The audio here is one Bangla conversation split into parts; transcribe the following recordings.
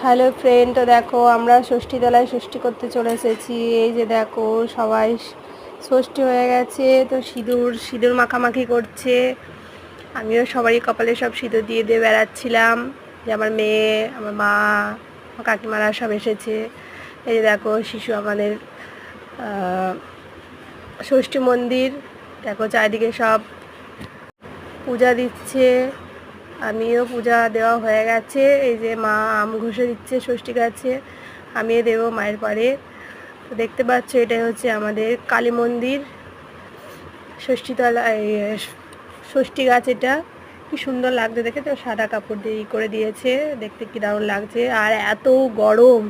হ্যালো ফ্রেন্ড, তো দেখো আমরা ষষ্ঠী তলায় ষষ্ঠী করতে চলে এসেছি। এই যে দেখো সবাই ষষ্ঠী হয়ে গেছে, তো সিঁদুর মাখামাখি করছে। আমিও সবারই কপালে সব সিঁদুর দিয়ে দিয়ে বেড়াচ্ছিলাম। যে আমার মেয়ে, আমার মা, আমার কাকিমারা সব এসেছে। এই যে দেখো শিশু আমাদের ষষ্ঠী মন্দির, দেখো চারিদিকে সব পূজা দিচ্ছে। আমিও পূজা দেওয়া হয়ে গেছে। এই যে মা আম ঘষে দিচ্ছে ষষ্ঠী গাছে, আমিও দেবো মায়ের পরে। তো দেখতে পাচ্ছ এটাই হচ্ছে আমাদের কালী মন্দির, ষষ্ঠীতলা ষষ্ঠী গাছ। এটা কি সুন্দর লাগছে দেখে, তো সাদা কাপড় দিয়ে করে দিয়েছে, দেখতে কি দারুণ লাগছে। আর এত গরম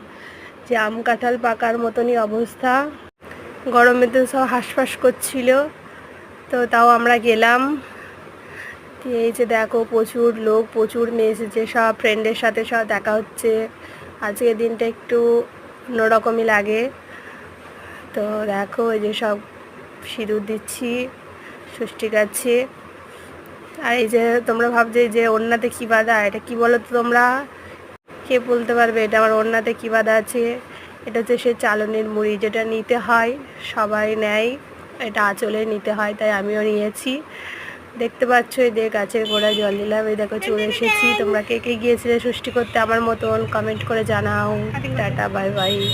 যে আম কাঁঠাল পাকার মতনই অবস্থা, গরমে তো সব হাঁসফাঁস করছিল। তো তাও আমরা গেলাম। এই যে দেখো প্রচুর লোক, প্রচুর মেয়ে এসেছে, সব ফ্রেন্ডের সাথে সব দেখা হচ্ছে। আজকের দিনটা একটু অন্যরকমই লাগে। তো দেখো এই যে সব সিঁদুর দিচ্ছি ষষ্ঠী গাছে। আর এই যে তোমরা ভাবছো যে ওড়নাতে কী বাঁধা, এটা কি বলো তো তোমরা, কে বলতে পারবে এটা আমার ওড়নাতে কী বাঁধা আছে? এটা হচ্ছে সে চালনের মুড়ি, যেটা নিতে হয়, সবাই নেয়, এটা আঁচলে নিতে হয়, তাই আমিও নিয়েছি। দেখতে পাচ্ছ এই যে গাছের গোড়ায় জল দিলাম। এই দেখো চলে এসেছি। তোমরা কে কে গিয়েছিলে ষষ্ঠী করতে আমার মতন কমেন্ট করে জানাও। Tata, bye bye.